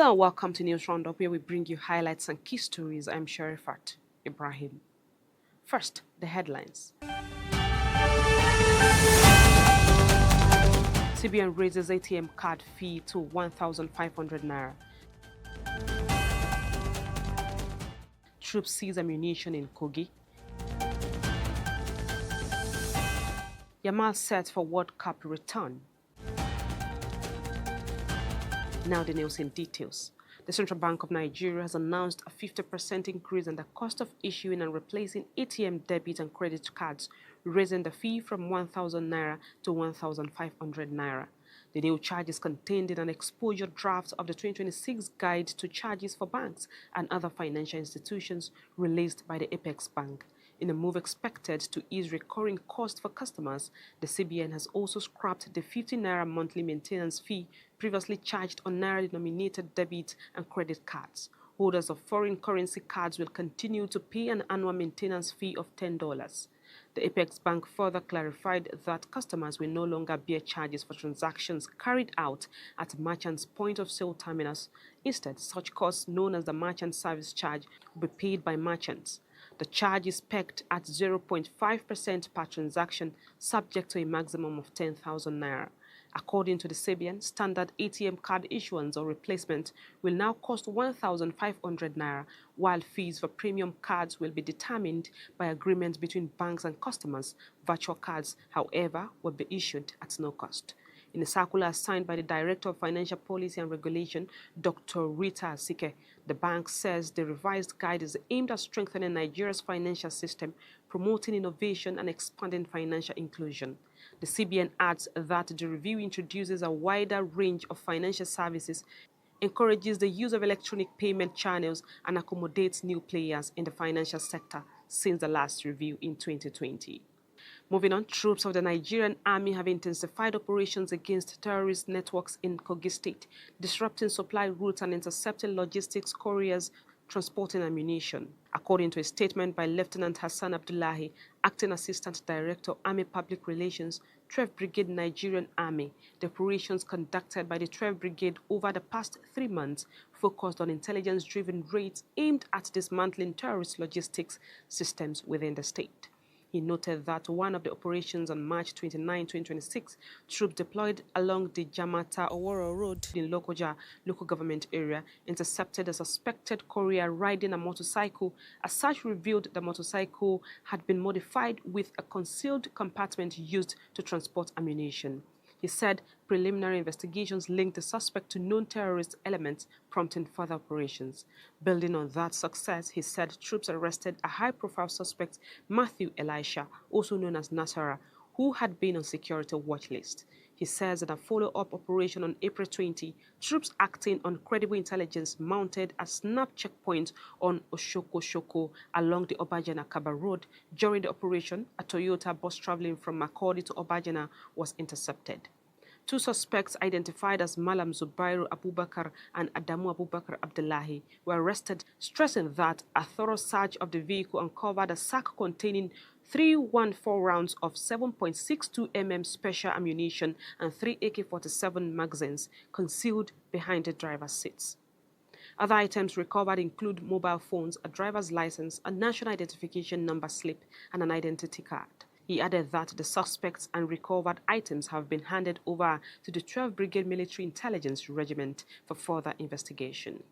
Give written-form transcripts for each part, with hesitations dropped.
Hello and welcome to News Roundup, where we bring you highlights and key stories. I'm Sharifat Ibrahim. First, the headlines. CBN raises ATM card fee to 1,500 naira. Troops seize ammunition in Kogi. Yamal set for World Cup return. Now the news in details. The Central Bank of Nigeria has announced a 50% increase in the cost of issuing and replacing ATM debit and credit cards, raising the fee from 1,000 naira to 1,500 naira. The new charge is contained in an exposure draft of the 2026 Guide to Charges for Banks and Other Financial Institutions released by the Apex Bank. In a move expected to ease recurring costs for customers, the CBN has also scrapped the 50 naira monthly maintenance fee previously charged on naira-denominated debit and credit cards. Holders of foreign currency cards will continue to pay an annual maintenance fee of $10. The Apex Bank further clarified that customers will no longer bear charges for transactions carried out at merchants' point-of-sale terminals. Instead, such costs, known as the merchant service charge, will be paid by merchants. The charge is pegged at 0.5% per transaction, subject to a maximum of 10,000 naira. According to the CBN, standard ATM card issuance or replacement will now cost 1,500 naira, while fees for premium cards will be determined by agreement between banks and customers. Virtual cards, however, will be issued at no cost. In a circular signed by the Director of Financial Policy and Regulation, Dr. Rita Asike, the bank says the revised guide is aimed at strengthening Nigeria's financial system, promoting innovation and expanding financial inclusion. The CBN adds that the review introduces a wider range of financial services, encourages the use of electronic payment channels, and accommodates new players in the financial sector since the last review in 2020. Moving on, troops of the Nigerian Army have intensified operations against terrorist networks in Kogi State, disrupting supply routes and intercepting logistics couriers transporting ammunition. According to a statement by Lieutenant Hassan Abdullahi, Acting Assistant Director, Army Public Relations, 12th Brigade Nigerian Army, the operations conducted by the 12th Brigade over the past 3 months focused on intelligence-driven raids aimed at dismantling terrorist logistics systems within the state. He noted that one of the operations on March 29, 2026, troops deployed along the Jamata-Oworo Road in Lokoja local government area intercepted a suspected courier riding a motorcycle. A search revealed the motorcycle had been modified with a concealed compartment used to transport ammunition. He said preliminary investigations linked the suspect to known terrorist elements, prompting further operations. Building on that success, he said troops arrested a high-profile suspect, Matthew Elisha, also known as Nasara, who had been on security watch list. He says that a follow-up operation on April 20, troops acting on credible intelligence mounted a snap checkpoint on Oshoko along the Obajana-Kaba Road. During the operation, a Toyota bus traveling from Makurdi to Obajana was intercepted. 2 suspects identified as Malam Zubairu Abubakar and Adamu Abubakar Abdullahi were arrested, stressing that a thorough search of the vehicle uncovered a sack containing 314 rounds of 7.62 mm special ammunition and 3 AK-47 magazines concealed behind the driver's seats. Other items recovered include mobile phones, a driver's license, a national identification number slip, and an identity card. He added that the suspects and recovered items have been handed over to the 12th Brigade Military Intelligence Regiment for further investigation.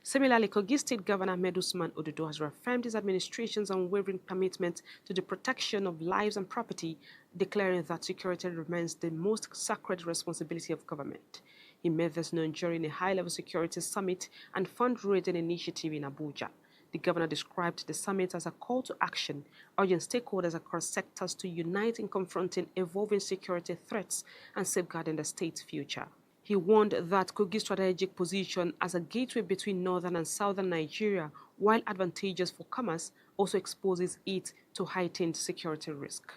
Similarly, Kogi State Governor Ahmed Usman Ododo has reaffirmed his administration's unwavering commitment to the protection of lives and property, declaring that security remains the most sacred responsibility of government. He made this known during a high-level security summit and fundraising initiative in Abuja. The governor described the summit as a call to action, urging stakeholders across sectors to unite in confronting evolving security threats and safeguarding the state's future. He warned that Kogi's strategic position as a gateway between northern and southern Nigeria, while advantageous for commerce, also exposes it to heightened security risk.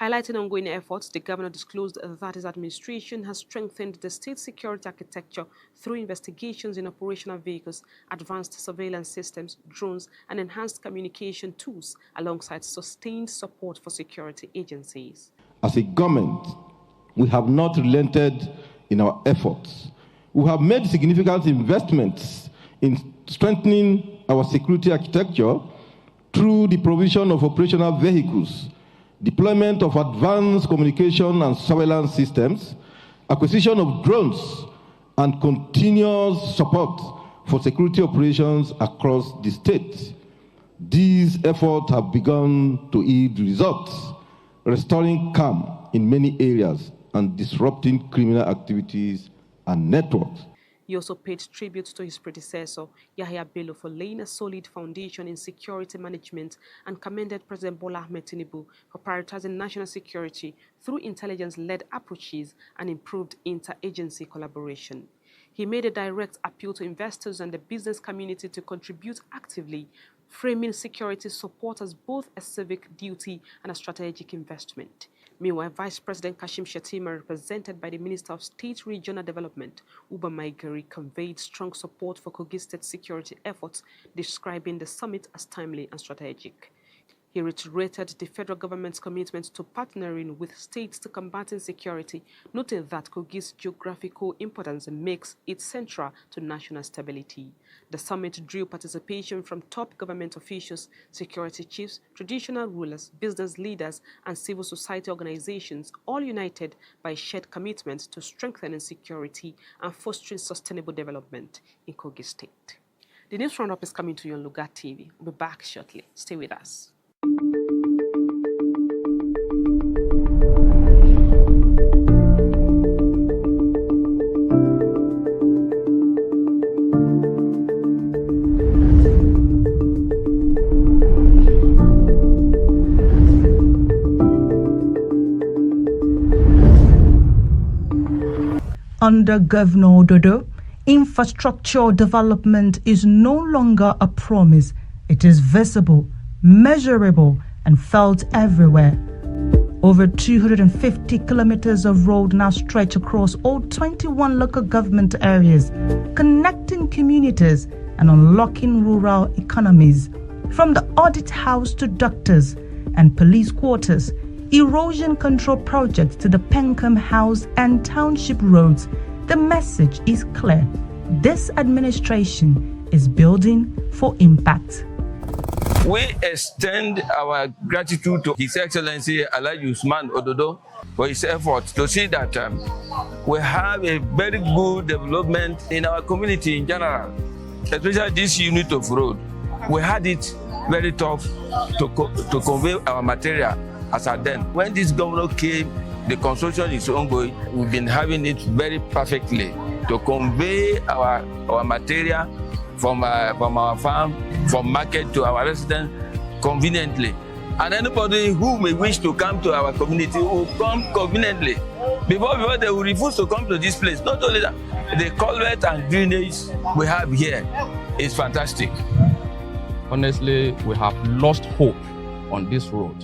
Highlighting ongoing efforts, the governor disclosed that his administration has strengthened the state's security architecture through investigations in operational vehicles, advanced surveillance systems, drones, and enhanced communication tools, alongside sustained support for security agencies. As a government, we have not relented in our efforts We have made significant investments in strengthening our security architecture through the provision of operational vehicles, deployment of advanced communication and surveillance systems, acquisition of drones, and continuous support for security operations across the state. These efforts have begun to yield results, restoring calm in many areas and disrupting criminal activities and networks. He also paid tribute to his predecessor, Yahya Bello, for laying a solid foundation in security management and commended President Bola Ahmed Tinubu for prioritizing national security through intelligence-led approaches and improved interagency collaboration. He made a direct appeal to investors and the business community to contribute actively, framing security support as both a civic duty and a strategic investment. Meanwhile, Vice President Kashim Shettima, represented by the Minister of State Regional Development, Uba Maigari, conveyed strong support for Kogi State security efforts, describing the summit as timely and strategic. He reiterated the federal government's commitment to partnering with states to combat insecurity, noting that Kogi's geographical importance makes it central to national stability. The summit drew participation from top government officials, security chiefs, traditional rulers, business leaders, and civil society organizations, all united by a shared commitment to strengthening security and fostering sustainable development in Kogi State. The news roundup is coming to you on Lugat TV. We'll be back shortly. Stay with us. Under Governor Dodo, infrastructure development is no longer a promise. It is visible, measurable, and felt everywhere. Over 250 kilometers of road now stretch across all 21 local government areas, connecting communities and unlocking rural economies. From the audit house to doctors and police quarters, erosion control projects to the Pencom House and township roads, the message is clear. This administration is building for impact. We extend our gratitude to His Excellency Alhaji Usman Ododo for his efforts to see that we have a very good development in our community in general, especially this unit of road. We had it very tough to convey our material as at then. When this governor came, the construction is ongoing. We've been having it very perfectly to convey our material from our farm, from market to our residence conveniently. And anybody who may wish to come to our community will come conveniently. Before they will refuse to come to this place. Not only that, the culvert and drainage we have here is fantastic. Honestly, we have lost hope on this road.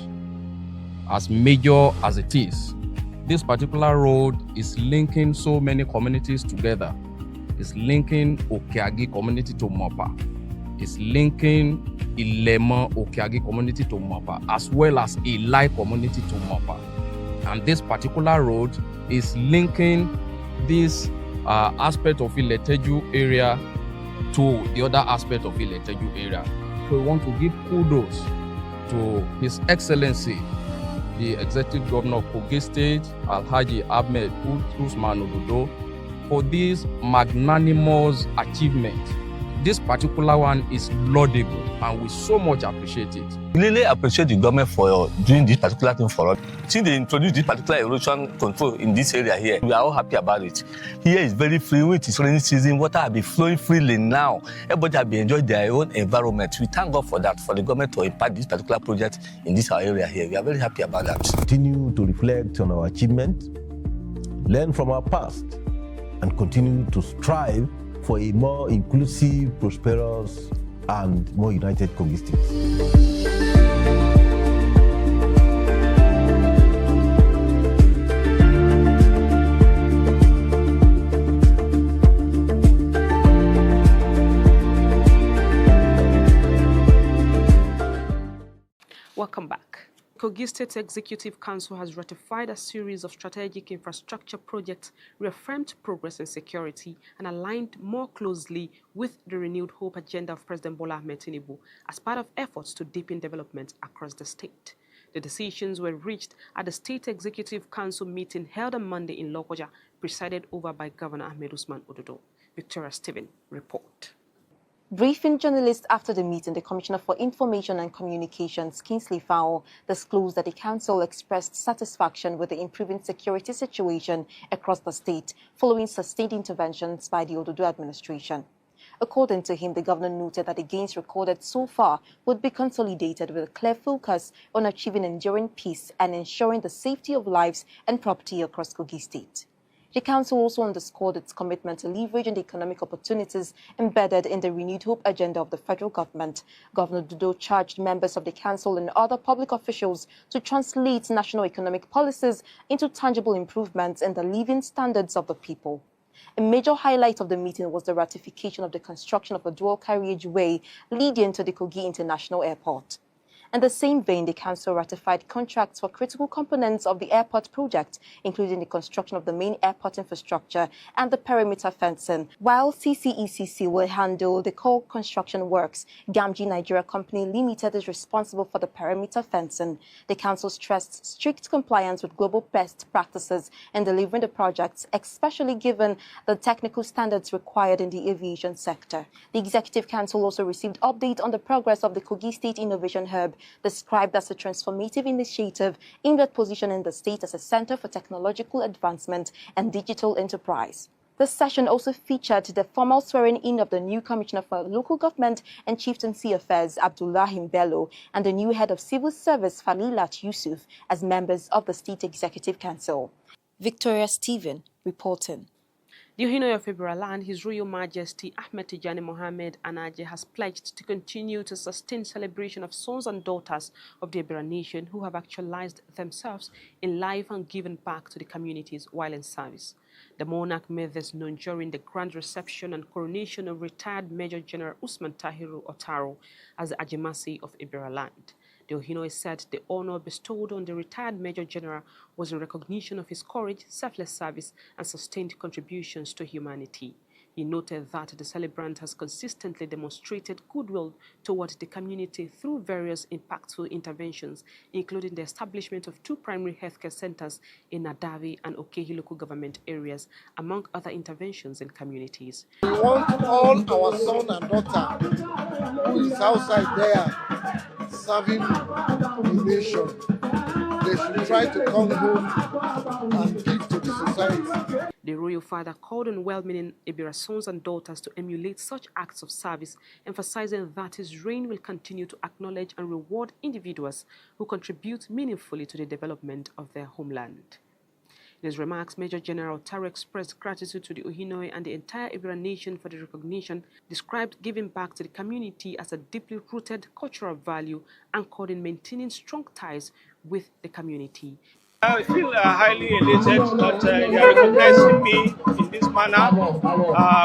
As major as it is, this particular road is linking so many communities together. It's linking Okeagi community to Mopa. It's linking Ilema Okeagi community to Mopa, as well as Ilai community to Mopa. And this particular road is linking this aspect of Ileteju area to the other aspect of Ileteju area. So we want to give kudos to His Excellency, the Executive Governor of Kogi State, Alhaji Ahmed Usman Ododo, for this magnanimous achievement. This particular one is laudable and we so much appreciate it. We really appreciate the government for doing this particular thing for us. Since they introduced this particular erosion control in this area here, we are all happy about it. Here is very free, with its rainy season, water will be flowing freely now. Everybody will be enjoying their own environment. We thank God for that, for the government to impact this particular project in this area here. We are very happy about that. Continue to reflect on our achievement, learn from our past, and continue to strive for a more inclusive, prosperous, and more united Kogi State. Welcome back. Kogi State Executive Council has ratified a series of strategic infrastructure projects, reaffirmed progress in security, and aligned more closely with the renewed hope agenda of President Bola Ahmed Tinubu as part of efforts to deepen development across the state. The decisions were reached at the State Executive Council meeting held on Monday in Lokoja, presided over by Governor Ahmed Usman Ododo. Victoria Stephen, report. Briefing journalists after the meeting, the Commissioner for Information and Communications, Kingsley Fowl, disclosed that the council expressed satisfaction with the improving security situation across the state following sustained interventions by the Ododo administration. According to him, the governor noted that the gains recorded so far would be consolidated with a clear focus on achieving enduring peace and ensuring the safety of lives and property across Kogi State. The council also underscored its commitment to leveraging the economic opportunities embedded in the renewed hope agenda of the federal government. Governor Dudo charged members of the council and other public officials to translate national economic policies into tangible improvements in the living standards of the people. A major highlight of the meeting was the ratification of the construction of a dual carriageway leading to the Kogi International Airport. In the same vein, the council ratified contracts for critical components of the airport project, including the construction of the main airport infrastructure and the perimeter fencing. While CCECC will handle the core construction works, Gamji Nigeria Company Limited is responsible for the perimeter fencing. The council stressed strict compliance with global best practices in delivering the projects, especially given the technical standards required in the aviation sector. The Executive Council also received update on the progress of the Kogi State Innovation Hub, described as a transformative initiative aimed at positioning the state as a center for technological advancement and digital enterprise. This session also featured the formal swearing-in of the new Commissioner for Local Government and Chieftaincy Affairs, Abdullahim Bello, and the new Head of Civil Service, Falilat Yusuf, as members of the State Executive Council. Victoria Stephen, reporting. The Ohinoyi of Iberland, His Royal Majesty Ahmed Tijani Mohammed Anaje, has pledged to continue to sustain celebration of sons and daughters of the Ibera nation who have actualized themselves in life and given back to the communities while in service. The monarch made this known during the grand reception and coronation of retired Major General Usman Tahiru Otaro as the Ajimasi of Iberland. The Ohinoyi said the honor bestowed on the retired Major General was in recognition of his courage, selfless service, and sustained contributions to humanity. He noted that the celebrant has consistently demonstrated goodwill toward the community through various impactful interventions, including the establishment of 2 primary healthcare centers in Nadavi and Okehi local government areas, among other interventions in communities. We want all our son and daughter who is outside there serving the nation, they should try to come home and give to the society. The royal father called on well-meaning Ibera sons and daughters to emulate such acts of service, emphasizing that his reign will continue to acknowledge and reward individuals who contribute meaningfully to the development of their homeland. In his remarks, Major General Taro expressed gratitude to the Ohinoyi and the entire Ibera nation for the recognition, described giving back to the community as a deeply rooted cultural value anchored in maintaining strong ties with the community. I feel highly elated that they are recognizing me in this manner.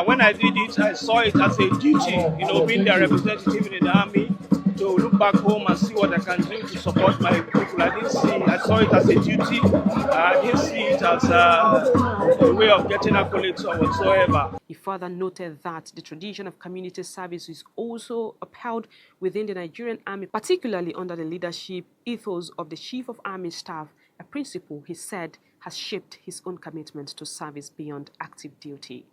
When I did it, I saw it as a duty, being their representative in the army, to look back home and see what I can do to support my people. I saw it as a duty. I didn't see it as a way of getting accolades or whatsoever. He further noted that the tradition of community service is also upheld within the Nigerian Army, particularly under the leadership ethos of the Chief of Army Staff, a principle he said has shaped his own commitment to service beyond active duty.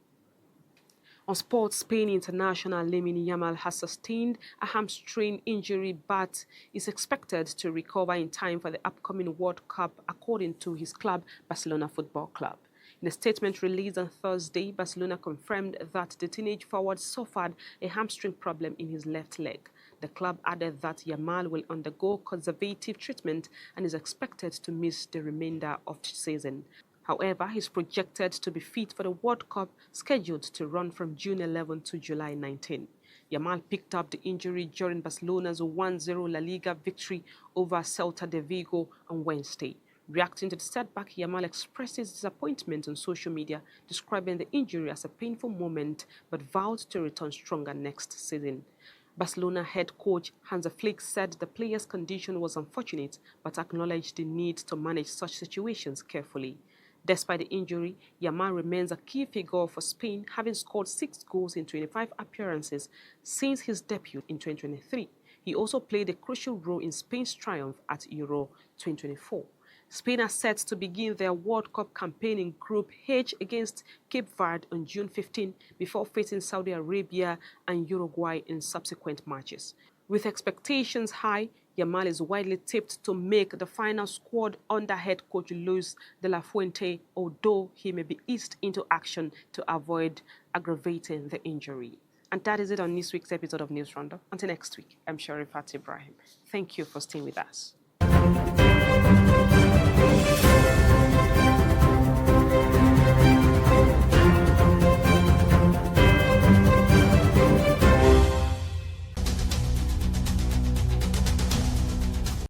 On sports, Spain international Lamine Yamal has sustained a hamstring injury but is expected to recover in time for the upcoming World Cup, according to his club, Barcelona Football Club. In a statement released on Thursday, Barcelona confirmed that the teenage forward suffered a hamstring problem in his left leg. The club added that Yamal will undergo conservative treatment and is expected to miss the remainder of the season. However, he's projected to be fit for the World Cup, scheduled to run from June 11 to July 19. Yamal picked up the injury during Barcelona's 1-0 La Liga victory over Celta de Vigo on Wednesday. Reacting to the setback, Yamal expressed his disappointment on social media, describing the injury as a painful moment but vowed to return stronger next season. Barcelona head coach Hans Flick said the player's condition was unfortunate but acknowledged the need to manage such situations carefully. Despite the injury, Yamal remains a key figure for Spain, having scored 6 goals in 25 appearances since his debut in 2023. He also played a crucial role in Spain's triumph at Euro 2024. Spain are set to begin their World Cup campaign in Group H against Cape Verde on June 15 before facing Saudi Arabia and Uruguay in subsequent matches. With expectations high, Yamal is widely tipped to make the final squad under head coach Luis de la Fuente, although he may be eased into action to avoid aggravating the injury. And that is it on this week's episode of News Roundup. Until next week, I'm Sharifat Ibrahim. Thank you for staying with us.